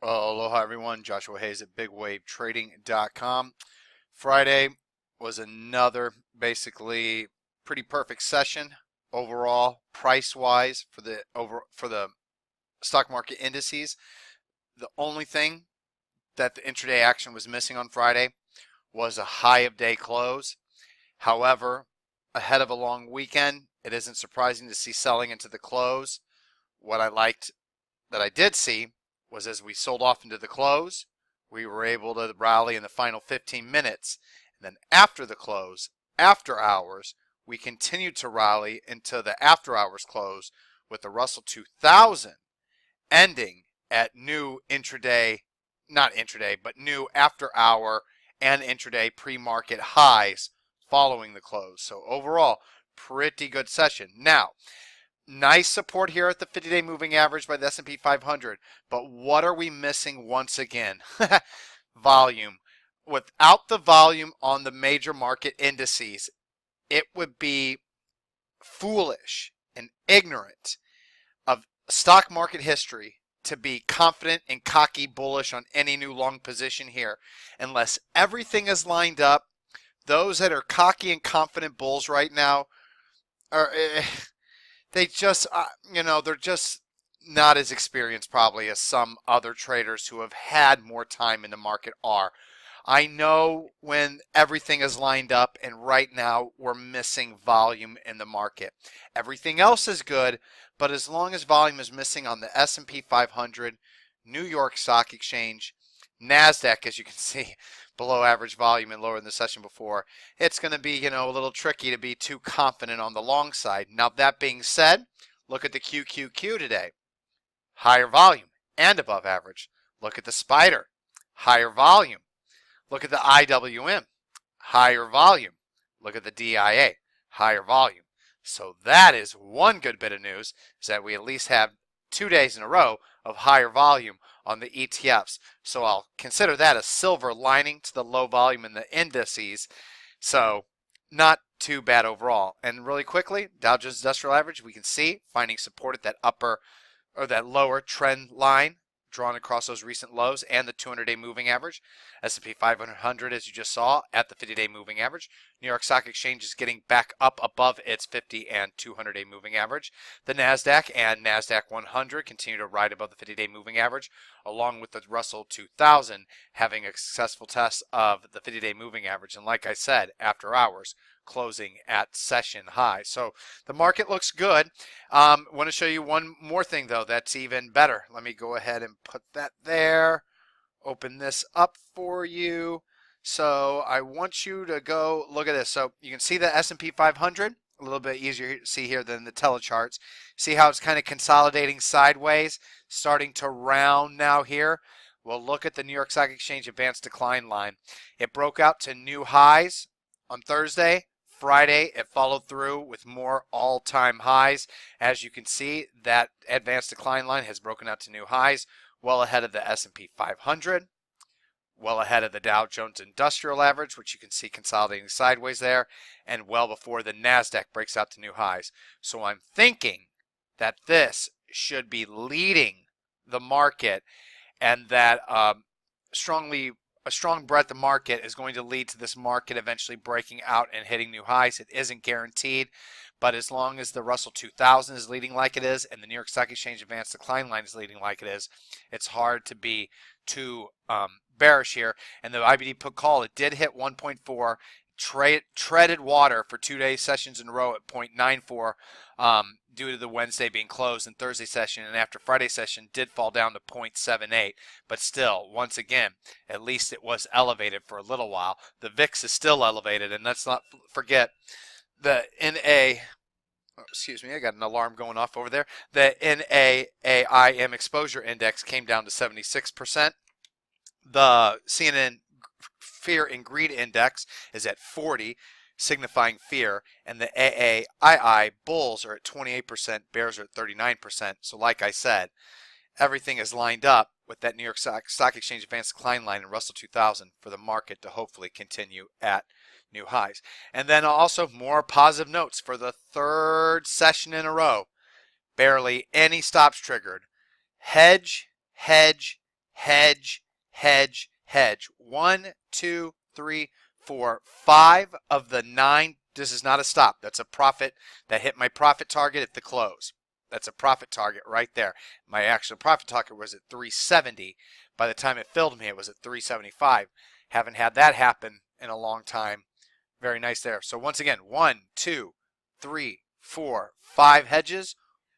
Aloha everyone, Joshua Hayes at BigWaveTrading.com. Friday was another basically pretty perfect session overall, price-wise for the stock market indices. The only thing that the intraday action was missing on Friday was a high of day close. However, ahead of a long weekend, it isn't surprising to see selling into the close. What I liked that I did see was as we sold off into the close, we were able to rally in the final 15 minutes. And then after the close, after hours, we continued to rally into the after hours close with the Russell 2000 ending at new intraday, not intraday, but new after hour and intraday pre-market highs following the close. So overall, pretty good session. Now, nice support here at the 50-day moving average by the S&P 500. But what are we missing once again? Volume. Without the volume on the major market indices, it would be foolish and ignorant of stock market history to be confident and cocky bullish on any new long position here. Unless everything is lined up, those that are cocky and confident bulls right now are... They just, they're just not as experienced probably as some other traders who have had more time in the market are. I know when everything is lined up, and right now we're missing volume in the market. Everything else is good, but as long as volume is missing on the S&P 500, New York Stock Exchange, NASDAQ, as you can see, below average volume and lower than the session before, it's going to be, a little tricky to be too confident on the long side. Now, that being said, look at the QQQ today. Higher volume and above average. Look at the spider. Higher volume. Look at the IWM. Higher volume. Look at the DIA. Higher volume. So that is one good bit of news, is that we at least have 2 days in a row of higher volume on the ETFs. So I'll consider that a silver lining to the low volume in the indices. So not too bad overall. And really quickly, Dow Jones Industrial Average, we can see finding support at that upper or that lower trend line drawn across those recent lows and the 200-day moving average. S&P 500, as you just saw, at the 50-day moving average. New York Stock Exchange is getting back up above its 50 and 200-day moving average. The NASDAQ and NASDAQ 100 continue to ride above the 50-day moving average, along with the Russell 2000 having a successful test of the 50-day moving average. And like I said, after hours, closing at session high. So the market looks good. Want to show you one more thing, though, that's even better. Let me go ahead and put that there. Open this up for you. So I want you to go look at this. So you can see the S&P 500, a little bit easier to see here than the telecharts. See how it's kind of consolidating sideways, starting to round now here. Well, look at the New York Stock Exchange advanced decline line. It broke out to new highs on Thursday. Friday, it followed through with more all-time highs. As you can see, that advanced decline line has broken out to new highs, well ahead of the S&P 500, well ahead of the Dow Jones Industrial Average, which you can see consolidating sideways there, and well before the NASDAQ breaks out to new highs. So I'm thinking that this should be leading the market, and that a strong breadth of market is going to lead to this market eventually breaking out and hitting new highs. It isn't guaranteed, but as long as the Russell 2000 is leading like it is and the New York Stock Exchange advanced decline line is leading like it is, it's hard to be too bearish here. And the IBD put call, it did hit 1.4, treaded water for 2 day sessions in a row at 0.94 due to the Wednesday being closed and Thursday session, and after Friday session did fall down to 0.78, but still, once again, at least it was elevated for a little while. The VIX is still elevated, and let's not forget the I got an alarm going off over there. The NAAIM exposure index came down to 76%. The CNN Fear and Greed Index is at 40, signifying fear, and the AAII bulls are at 28%, bears are at 39%. So like I said, everything is lined up with that New York Stock Exchange advanced decline line and Russell 2000 for the market to hopefully continue at new highs. And then also more positive notes for the third session in a row. Barely any stops triggered. Hedge, hedge, hedge, hedge, hedge. 1, 2, 3, 4, 5 of the 9. This is not a stop. That's a profit that hit my profit target at the close. That's a profit target right there. My actual profit target was at 370. By the time it filled me, it was at 375. Haven't had that happen in a long time. Very nice there. So once again, 1, 2, 3, 4, 5 hedges.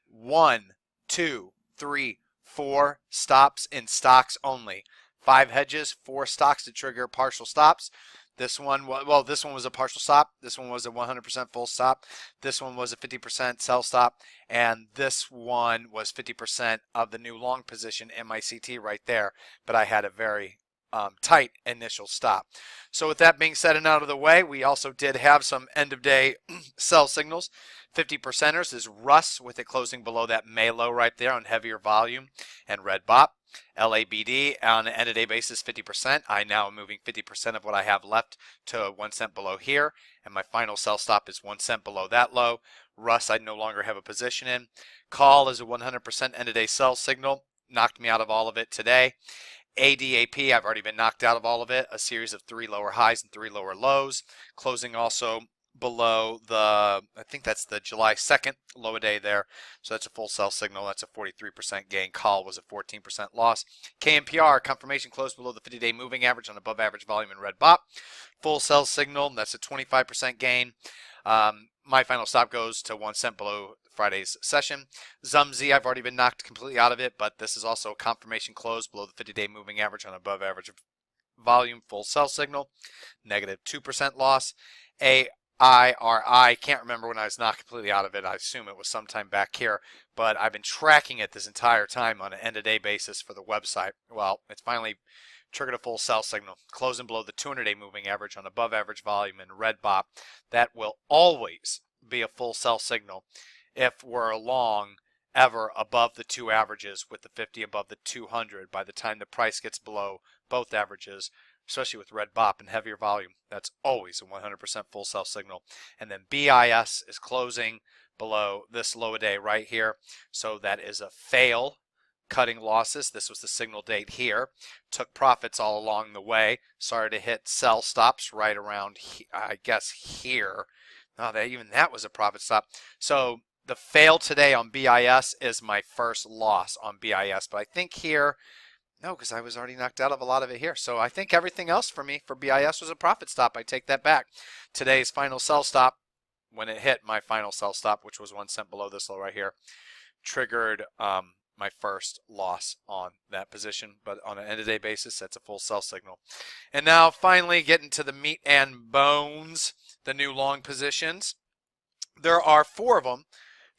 1, 2, 3, 4 stops in stocks only. 5 hedges, 4 stocks to trigger partial stops. This one, well, this one was a partial stop. This one was a 100% full stop. This one was a 50% sell stop. And this one was 50% of the new long position in my CT right there. But I had a very tight initial stop. So with that being said and out of the way, we also did have some end of day sell signals. 50 percenters is Russ with it closing below that May low right there on heavier volume and red bop. LABD on an end of day basis 50%. I now am moving 50% of what I have left to 1 cent below here, and my final sell stop is 1 cent below that low. Russ I no longer have a position in. Call is a 100% end of day sell signal. Knocked me out of all of it today. ADAP, I've already been knocked out of all of it. A series of 3 lower highs and 3 lower lows. Closing also below the, I think that's the July 2nd low a day there. So that's a full sell signal. That's a 43% gain. Call was a 14% loss. KMPR, confirmation closed below the 50-day moving average on above average volume and red bop. Full sell signal. That's a 25% gain. My final stop goes to 1 cent below Friday's session. ZUMZ, I've already been knocked completely out of it, but this is also a confirmation close below the 50-day moving average on above average volume. Full sell signal. Negative 2% loss. AIRI, can't remember when I was knocked completely out of it. I assume it was sometime back here, but I've been tracking it this entire time on an end-of-day basis for the website. Well, it's finally triggered a full sell signal, closing below the 200-day moving average on above average volume and red bop. That will always be a full sell signal if we're long ever above the 2 averages with the 50 above the 200 by the time the price gets below both averages, especially with red bop and heavier volume. That's always a 100% full sell signal. And then BIS is closing below this low a day right here. So that is a fail. Cutting losses. This was the signal date here. Took profits all along the way. Started to hit sell stops right around, I guess, here. No, even that was a profit stop. So the fail today on BIS is my first loss on BIS. But I think here, no, because I was already knocked out of a lot of it here. So I think everything else for me for BIS was a profit stop. I take that back. Today's final sell stop, when it hit my final sell stop, which was 1 cent below this low right here, triggered my first loss on that position. But on an end-of-day basis, that's a full sell signal. And now finally getting to the meat and bones, the new long positions. There are 4 of them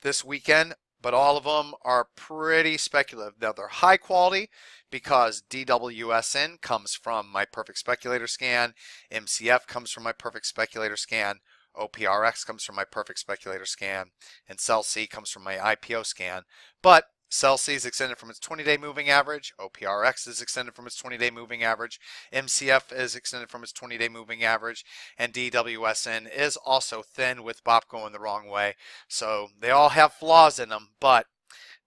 this weekend, but all of them are pretty speculative. Now, they're high quality because DWSN comes from my Perfect Speculator scan, MCF comes from my Perfect Speculator scan, OPRX comes from my Perfect Speculator scan, and CEL-C comes from my IPO scan. But CEL-C is extended from its 20-day moving average. OPRX is extended from its 20-day moving average. MCF is extended from its 20-day moving average. And DWSN is also thin with BOP going the wrong way. So they all have flaws in them, but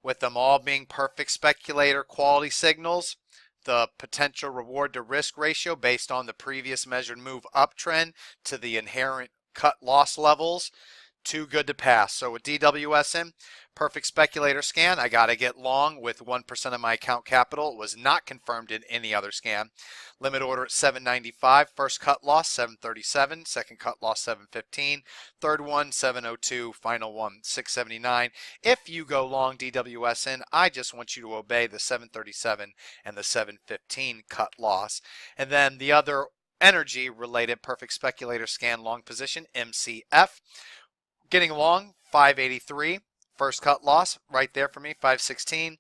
with them all being perfect speculator quality signals, the potential reward to risk ratio based on the previous measured move uptrend to the inherent cut loss levels, too good to pass. So with DWSN, Perfect Speculator scan, I got to get long with 1% of my account capital. It was not confirmed in any other scan. Limit order at 795. First cut loss 737. Second cut loss 715. Third one 702. Final one 679. If you go long DWSN, I just want you to obey the 737 and the 715 cut loss. And then the other energy related Perfect Speculator scan long position, MCF. Getting long 583. First cut loss right there for me, 516,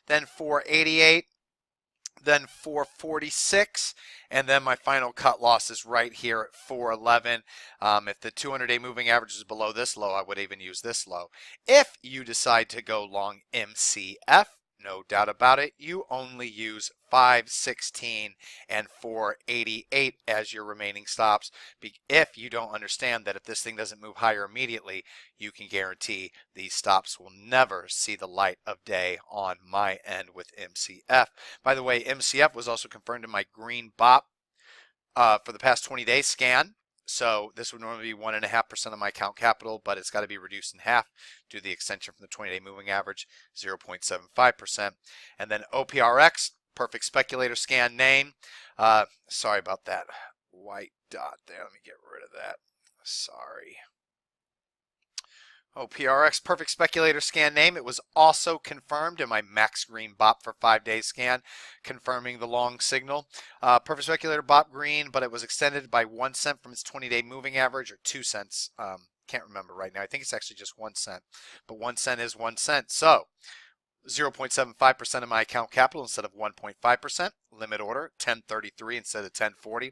then 488, then 446, and then my final cut loss is right here at 411. If the 200-day moving average is below this low, I would even use this low. If you decide to go long MCF, no doubt about it, you only use 516 and 488 as your remaining stops. If you don't understand that if this thing doesn't move higher immediately, you can guarantee these stops will never see the light of day on my end with MCF. By the way, MCF was also confirmed in my green BOP for the past 20 days scan. So this would normally be 1.5% of my account capital, but it's got to be reduced in half due to the extension from the 20-day moving average, 0.75%. And then OPRX, perfect speculator scan name. Sorry about that white dot there. Let me get rid of that. Sorry. OPRX perfect speculator scan name. It was also confirmed in my max green BOP for 5 days scan, confirming the long signal. Perfect speculator BOP green, but it was extended by 1 cent from its 20-day moving average, or 2 cents. Can't remember right now. I think it's actually just 1 cent, but 1 cent is 1 cent. So 0.75% of my account capital instead of 1.5%. Limit order 1033 instead of 1040.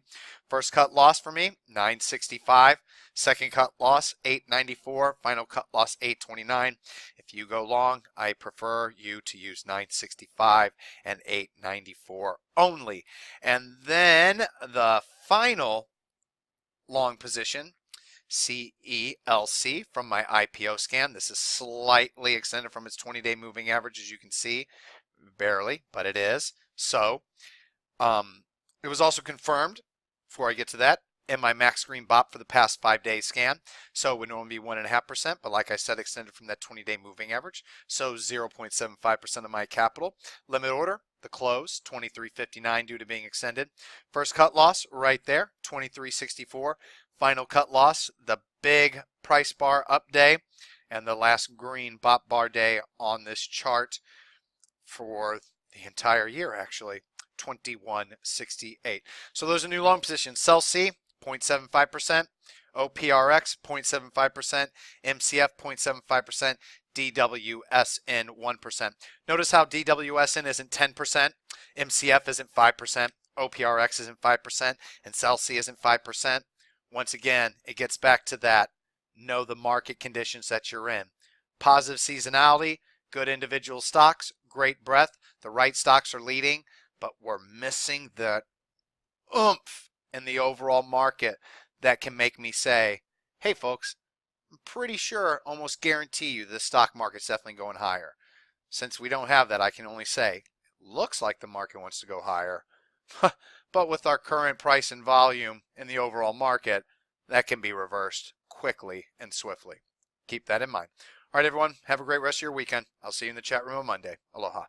First cut loss for me 965. Second cut loss 894. Final cut loss 829. If you go long, I prefer you to use 965 and 894 only. And then the final long position, CELC from my IPO scan. This is slightly extended from its 20-day moving average, as you can see, barely, but it is. So it was also confirmed, before I get to that, in my max green BOP for the past 5 days scan. So it would normally be 1.5%, but like I said, extended from that 20-day moving average. So 0.75% of my capital. Limit order, the close, 23.59 due to being extended. First cut loss right there, 23.64. Final cut loss, the big price bar up day, and the last green BOP bar day on this chart for the entire year, actually, 21.68. So those are new long positions. CELC, 0.75%, OPRX, 0.75%, MCF, 0.75%, DWSN, 1%. Notice how DWSN isn't 10%, MCF isn't 5%, OPRX isn't 5%, and CELC isn't 5%. Once again, it gets back to that. Know the market conditions that you're in. Positive seasonality, good individual stocks, great breadth. The right stocks are leading, but we're missing the oomph in the overall market that can make me say, hey folks, I'm pretty sure, almost guarantee you the stock market's definitely going higher. Since we don't have that, I can only say, looks like the market wants to go higher. But with our current price and volume in the overall market, that can be reversed quickly and swiftly. Keep that in mind. All right, everyone, have a great rest of your weekend. I'll see you in the chat room on Monday. Aloha.